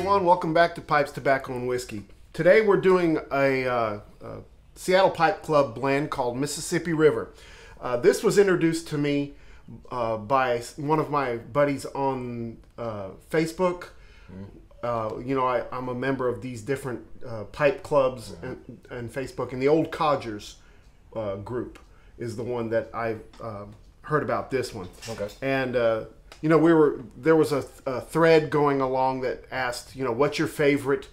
everyone. Welcome back to Pipes, Tobacco, and Whiskey. Today we're doing a Seattle Pipe Club blend called Mississippi River. This was introduced to me by one of my buddies on Facebook. I'm a member of these different pipe clubs and Facebook, and the Old Codgers group is the one that I heard about this one. Okay. And there was a thread going along that asked, what's your favorite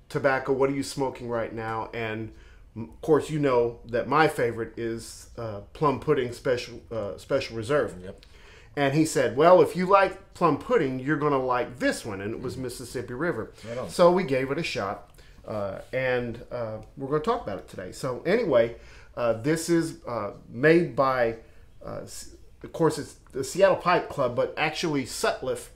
tobacco? What are you smoking right now? And of course, you know that my favorite is Plum Pudding Special Reserve. Yep. And he said, well, if you like plum pudding, you're going to like this one. And it was Mississippi River. Right. So we gave it a shot. And we're going to talk about it today. So anyway, this is made by, of course, it's the Seattle Pipe Club, but actually Sutliff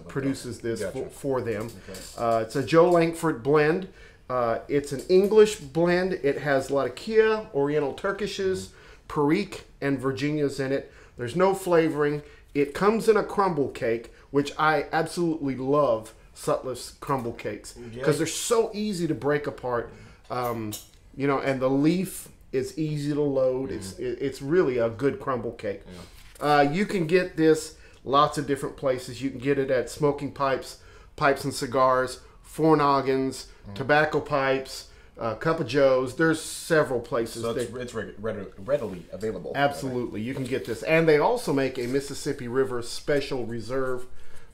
produces this for them. Okay. It's a Joe Lankford blend. It's an English blend. It has Latakia, Oriental Turkishes, Perique, and Virginias in it. There's no flavoring. It comes in a crumble cake, which I absolutely love Sutliff's crumble cakes because they're so easy to break apart. And the leaf is easy to load. It's really a good crumble cake. You can get this lots of different places. You can get it at Smoking Pipes, Pipes and Cigars, Four Noggins, Tobacco Pipes, Cup of Joe's. There's several places. So it's readily available. Absolutely. You can get this. And they also make a Mississippi River Special Reserve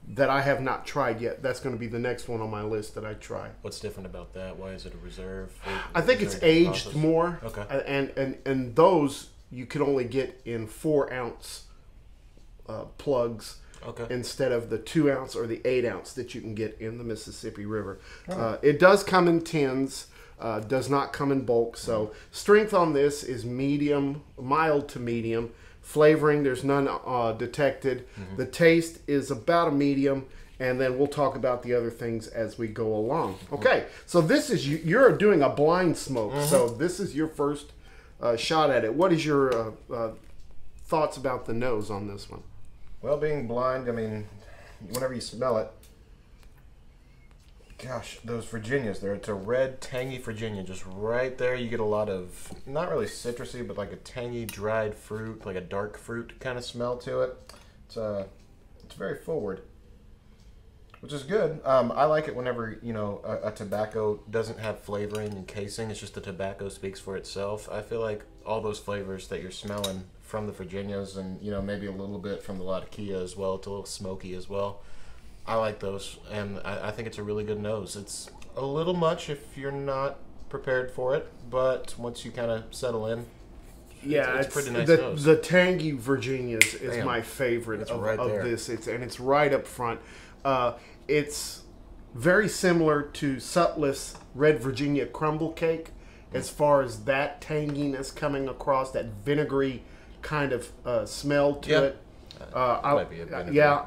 that I have not tried yet. That's going to be the next one on my list that I try. What's different about that? Why is it a reserve? I think it's aged more. Okay. And those you can only get in 4-ounce plugs. Okay. Instead of the 2-ounce or the 8-ounce that you can get in the Mississippi River. Oh. It does come in tins. Does not come in bulk. So strength on this is medium, mild to medium. Flavoring, there's none detected. The taste is about a medium, and then we'll talk about the other things as we go along. Okay, so this is, you're doing a blind smoke, so this is your first shot at it. What is your thoughts about the nose on this one? Well, being blind, I mean, whenever you smell it, gosh, those Virginias there, it's a red, tangy Virginia. Just right there, you get a lot of, not really citrusy, but like a tangy, dried fruit, like a dark fruit kind of smell to it. It's very forward, which is good. I like it whenever, a tobacco doesn't have flavoring and casing. It's just the tobacco speaks for itself. I feel like all those flavors that you're smelling from the Virginias and, maybe a little bit from the Latakia as well. It's a little smoky as well. I like those, and I think it's a really good nose. It's a little much if you're not prepared for it, but once you kind of settle in, it's pretty nice nose. The tangy Virginias is my favorite of this. It's right up front. It's very similar to Sutliff's Red Virginia Crumble Cake as far as that tanginess coming across, that vinegary kind of smell to it. I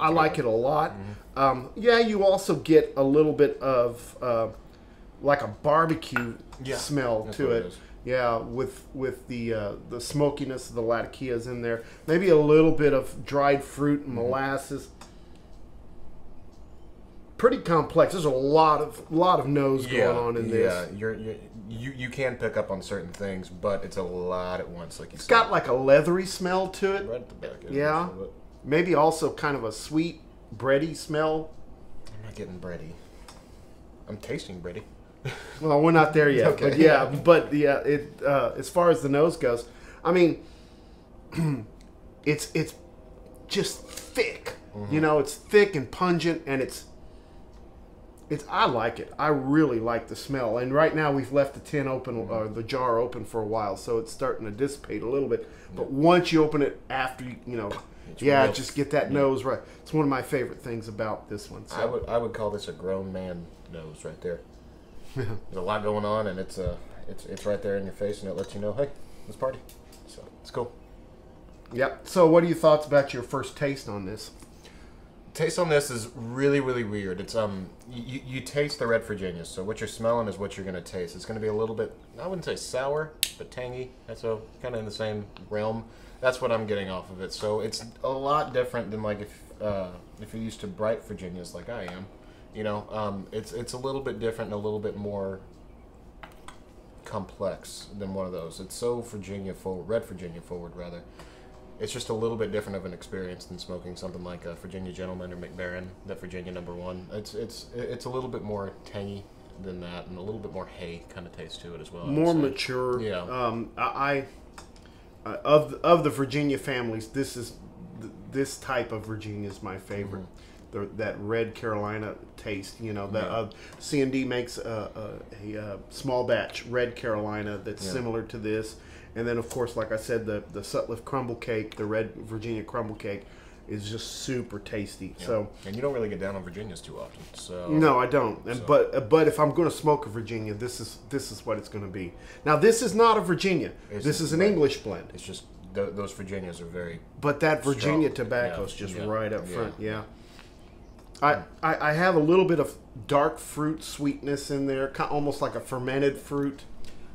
like it a lot. You also get a little bit of like a barbecue smell to it. Yeah, with the smokiness of the Latakias in there. Maybe a little bit of dried fruit and molasses. Pretty complex. There's a lot of nose going on in this. You can pick up on certain things, but it's a lot at once. Like it's got like a leathery smell to it. Right at the back. Yeah. Maybe also kind of a sweet, bready smell. I'm not getting bready. I'm tasting bready. Well, we're not there yet. Okay. But it as far as the nose goes, I mean, it's just thick. It's thick and pungent, and it's I like it. I really like the smell. And right now we've left the tin open, the jar open for a while, so it's starting to dissipate a little bit. But once you open it after just get that nose right. It's one of my favorite things about this one. So. I would call this a grown man nose right there. There's a lot going on, and it's right there in your face, and it lets you know, hey, let's party. So it's cool. Yep. So what are your thoughts about your first taste on this? Taste on this is really, really weird. It's you taste the red Virginias, so what you're smelling is what you're going to taste. It's going to be a little bit, I wouldn't say sour, but tangy. That's kind of in the same realm. That's what I'm getting off of it. So it's a lot different than like if you're used to bright Virginias like I am. You know, it's a little bit different and a little bit more complex than one of those. It's so Virginia forward, red Virginia forward rather. It's just a little bit different of an experience than smoking something like a Virginia Gentleman or McBaron, that Virginia number 1. It's a little bit more tangy than that, and a little bit more hay kind of taste to it as well. More mature. Yeah. Of the Virginia families, this type of Virginia is my favorite. That red Carolina taste, you know. The C&D makes a small batch red Carolina that's similar to this, and then of course, like I said, the Sutliff crumble cake, the red Virginia crumble cake, is just super tasty. Yeah. So, and you don't really get down on Virginias too often. So no, I don't. And but if I'm going to smoke a Virginia, this is what it's going to be. Now, this is not a Virginia. This is an English blend. It's just those Virginias are very. But that Virginia tobacco is just right up front. Yeah. I have a little bit of dark fruit sweetness in there, almost like a fermented fruit.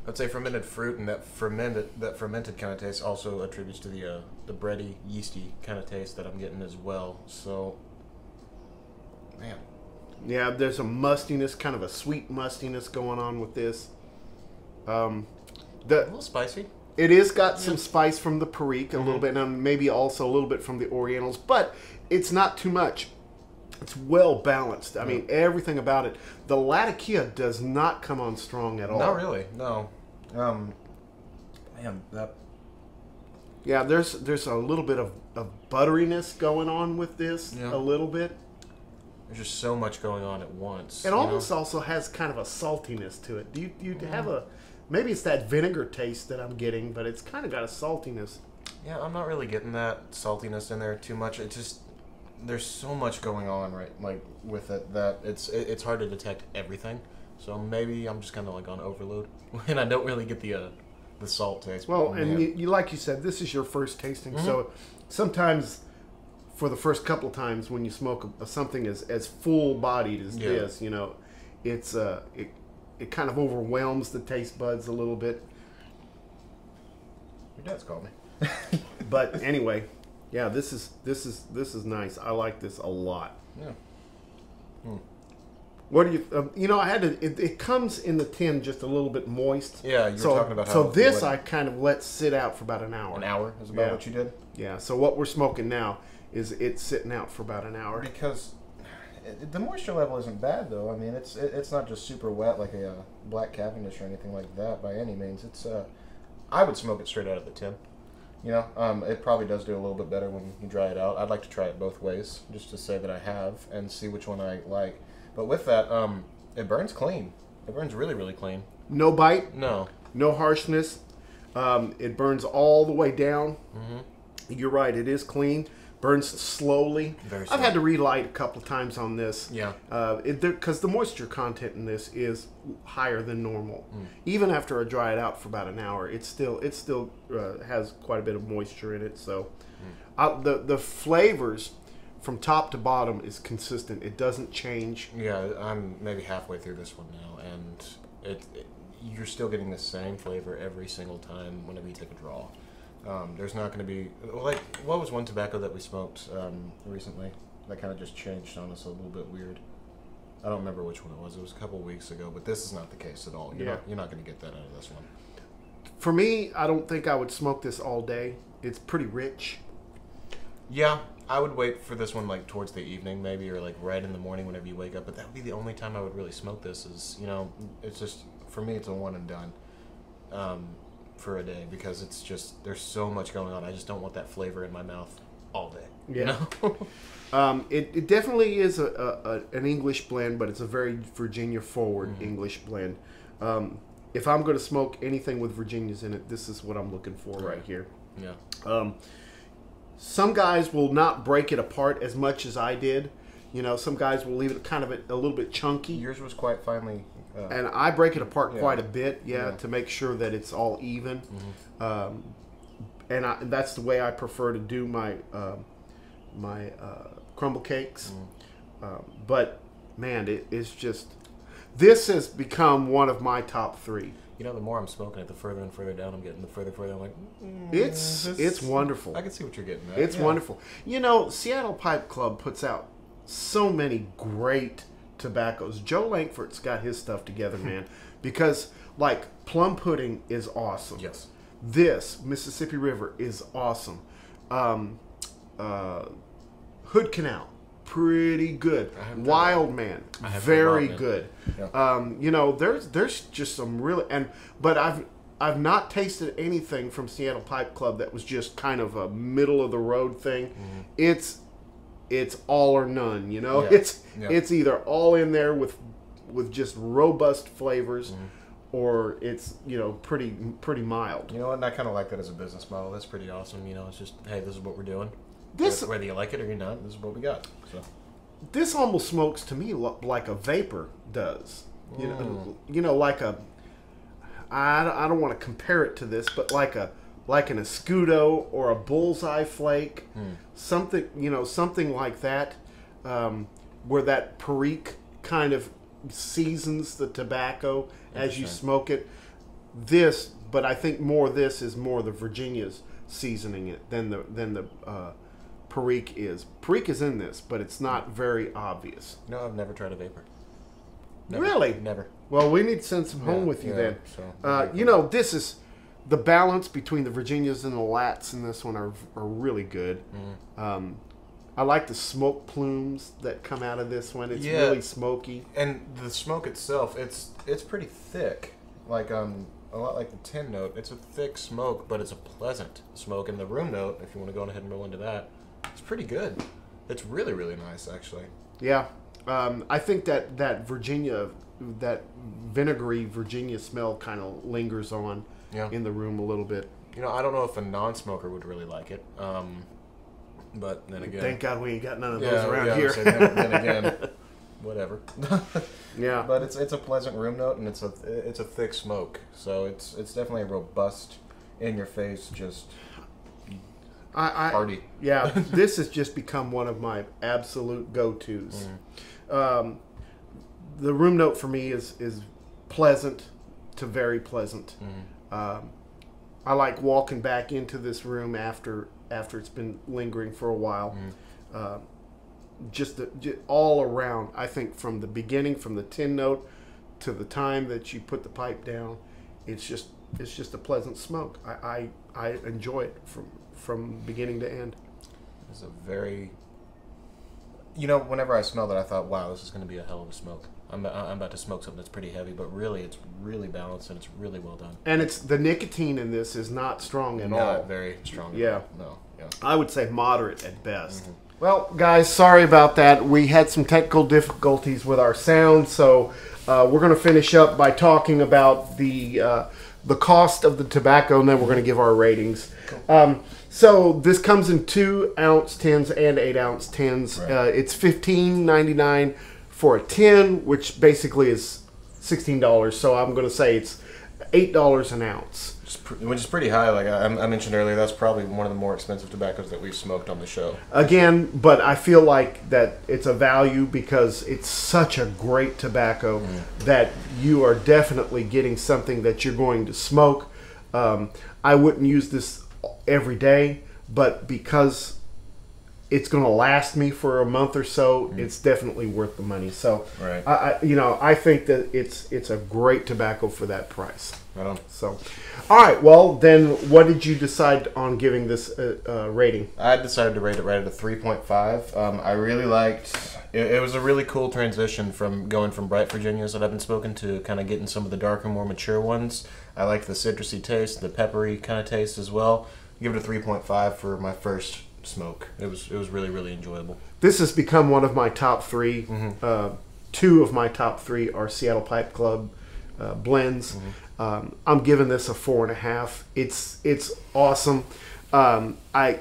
I'd say fermented fruit, and that fermented kind of taste also attributes to the bready, yeasty kind of taste that I'm getting as well. So, man. Yeah, there's a mustiness, kind of a sweet mustiness going on with this. A little spicy. It is got some spice from the Perique, a little bit, and maybe also a little bit from the Orientals, but it's not too much. It's well balanced. I mean, everything about it. The Latakia does not come on strong at all. Not really. No. Man, that. Yeah, there's a little bit of butteriness going on with this. Yeah. A little bit. There's just so much going on at once. It almost also has kind of a saltiness to it. Do you have a? Maybe it's that vinegar taste that I'm getting, but it's kind of got a saltiness. Yeah, I'm not really getting that saltiness in there too much. It just. There's so much going on, right? Like with it that it's hard to detect everything. So maybe I'm just kind of like on overload, and I don't really get the salt taste. Well, and you like you said, this is your first tasting, so sometimes for the first couple of times when you smoke something as full bodied as this, you know, it's it kind of overwhelms the taste buds a little bit. Your dad's called me. But anyway. Yeah, this is nice. I like this a lot. Yeah. What do you? You know, I had to. It comes in the tin just a little bit moist. Yeah, you were talking about how. So this I kind of let sit out for about an hour. An hour is about what you did. Yeah. So what we're smoking now is it's sitting out for about an hour. Because the moisture level isn't bad though. I mean, it's not just super wet like a Black Cavendish or anything like that by any means. It's I would smoke it straight out of the tin. You know, it probably does do a little bit better when you dry it out. I'd like to try it both ways, just to say that I have, and see which one I like. But with that, it burns clean. It burns really, really clean. No bite. No. No harshness. It burns all the way down. You're right. It is clean. Burns slowly. Very slow. I've had to relight a couple of times on this. Yeah. Because the moisture content in this is higher than normal. Even after I dry it out for about an hour, it still has quite a bit of moisture in it. So the flavors from top to bottom is consistent. It doesn't change. Yeah, I'm maybe halfway through this one now, and you're still getting the same flavor every single time whenever you take a draw. There's not going to be, like, what was one tobacco that we smoked recently that kind of just changed on us a little bit weird? I don't remember which one it was. It was a couple of weeks ago, but this is not the case at all. You're not going to get that out of this one. For me, I don't think I would smoke this all day. It's pretty rich. Yeah, I would wait for this one like towards the evening maybe, or like right in the morning whenever you wake up, but that would be the only time I would really smoke this is, you know, it's just, for me, it's a one and done. For a day, because it's just, there's so much going on. I just don't want that flavor in my mouth all day. Yeah. You know? It definitely is an English blend, but it's a very Virginia forward English blend. If I'm going to smoke anything with Virginias in it, this is what I'm looking for right here. Yeah. Some guys will not break it apart as much as I did. You know, some guys will leave it kind of a little bit chunky. Yours was quite finely. And I break it apart quite a bit, to make sure that it's all even. And that's the way I prefer to do my crumble cakes. But man, it's just, this has become one of my top 3. You know, the more I'm smoking it, the further and further down I'm getting. The further I'm like, it's wonderful. I can see what you're getting at. It's wonderful. You know, Seattle Pipe Club puts out so many great tobaccos. Joe Lankford's got his stuff together, man. Because like plum pudding is awesome. Yes. This Mississippi River is awesome. Hood Canal, pretty good. Wild Man, very good. Yeah. You know, there's just some really but I've not tasted anything from Seattle Pipe Club that was just kind of a middle of the road thing. Mm-hmm. It's all or none. You know, yeah. It's either all in there with just robust flavors. Mm-hmm. Or it's, you know, pretty mild. You know what? And I kind of like that as a business model. That's pretty awesome. You know, it's just, hey, this is what we're doing. Whether you like it or you're not, this is what we got. So this almost smokes to me like a vapor does. You know, like a. I don't want to compare it to this, but like an Escudo or a Bullseye Flake, something like that, where that Perique kind of seasons the tobacco as you smoke it. But I think this is more the Virginia's seasoning it than the Perique is. Perique is in this, but it's not very obvious. No, I've never tried a vapor. Never. Really? Never. Well, we need to send some home with you then. So, you know, this is the balance between the Virginias and the Lats in this one are really good. Mm. I like the smoke plumes that come out of this one. It's really smoky. And the smoke itself, it's pretty thick. Like a lot like the tin note. It's a thick smoke, but it's a pleasant smoke. And the room note, if you want to go ahead and roll into that, it's pretty good. It's really, really nice, actually. Yeah. I think that vinegary Virginia smell kind of lingers on in the room a little bit. You know, I don't know if a non-smoker would really like it. But then again, thank God we ain't got none of those around here. Then again, whatever. Yeah, but it's a pleasant room note, and it's a thick smoke, so it's definitely a robust, in your face, just party. Yeah, this has just become one of my absolute go-tos. Mm. The room note for me is pleasant to very pleasant. Mm. I like walking back into this room after it's been lingering for a while. Mm. Just all around, I think from the beginning, from the tin note to the time that you put the pipe down, it's just a pleasant smoke. I enjoy it from beginning to end. It's a very, you know, whenever I smelled it, I thought, wow, this is going to be a hell of a smoke. I'm about to smoke something that's pretty heavy, but really, it's really balanced and it's really well done. And the nicotine in this is not strong at all. Not very strong. Yeah. No. Yeah. I would say moderate at best. Mm-hmm. Well, guys, sorry about that. We had some technical difficulties with our sound, so we're going to finish up by talking about the cost of the tobacco, and then we're going to give our ratings. Cool. So this comes in 2-ounce tins and 8-ounce tins. Right. It's $15.99 for a tin, which basically is $16. So I'm going to say it's $8 an ounce. Which is pretty high. Like I mentioned earlier, that's probably one of the more expensive tobaccos that we've smoked on the show. Again, but I feel like that it's a value because it's such a great tobacco that you are definitely getting something that you're going to smoke. I wouldn't use this every day, but because it's going to last me for a month or so, it's definitely worth the money. So, right. I think that it's a great tobacco for that price. Right on. So, all right. Well, then, what did you decide on giving this rating? I decided to rate it right at a 3.5. I really liked. It was a really cool transition from going from bright Virginias that I've been smoking to kind of getting some of the darker, more mature ones. I liked the citrusy taste, the peppery kind of taste as well. Give it a 3.5 for my first smoke. It was really, really enjoyable. This has become one of my top three. Mm-hmm. Two of my top three are Seattle Pipe Club blends. Mm-hmm. I'm giving this a 4.5. It's awesome. I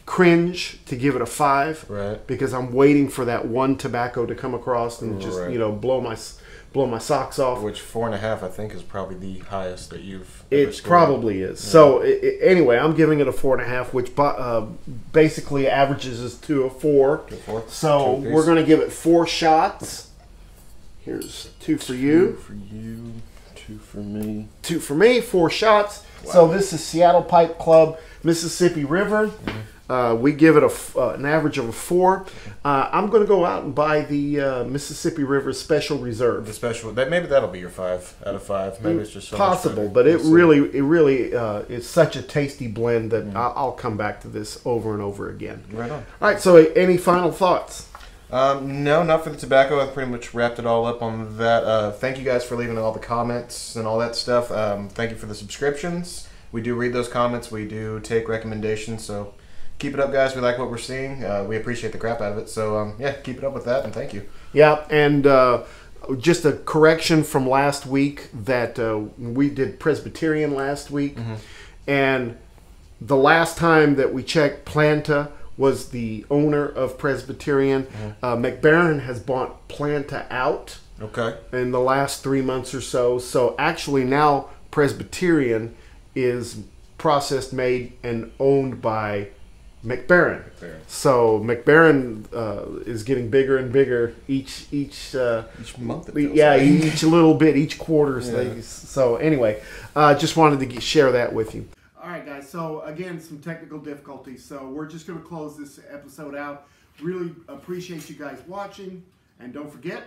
cringe to give it a 5, right? Because I'm waiting for that one tobacco to come across and just blow my socks off. Which 4.5 I think is probably the highest that you've. It probably is. Yeah. So anyway, I'm giving it a 4.5, which basically averages to a 4. So we're going to give it 4 shots. Here's 2 for you. 2 for you. 2 for me. 2 for me. 4 shots. Wow. So this is Seattle Pipe Club, Mississippi River. We give it an average of a 4. I'm going to go out and buy the Mississippi River Special Reserve. The special, maybe that'll be your 5 out of 5. Maybe it's just so possible, but it really is such a tasty blend that I'll come back to this over and over again. Right on. All right. So, any final thoughts? No, not for the tobacco. I've pretty much wrapped it all up on that. Thank you guys for leaving all the comments and all that stuff. Thank you for the subscriptions. We do read those comments. We do take recommendations. So keep it up, guys. We like what we're seeing. We appreciate the crap out of it. So, yeah, keep it up with that, and thank you. Yeah, and just a correction from last week that we did Presbyterian last week. And the last time that we checked, Planta was the owner of Presbyterian. McBaron has bought Planta out in the last 3 months or so. So actually now Presbyterian is processed, made, and owned by McBaron. So McBaron is getting bigger and bigger each month. Each little bit, each quarter. So anyway, just wanted to share that with you. All right, guys. So again, some technical difficulties. So we're just going to close this episode out. Really appreciate you guys watching, and don't forget,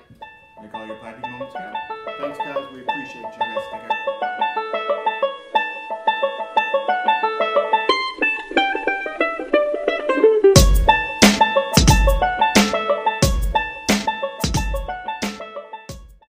make all your piping moments count. Thanks, guys. We appreciate you guys. Take care.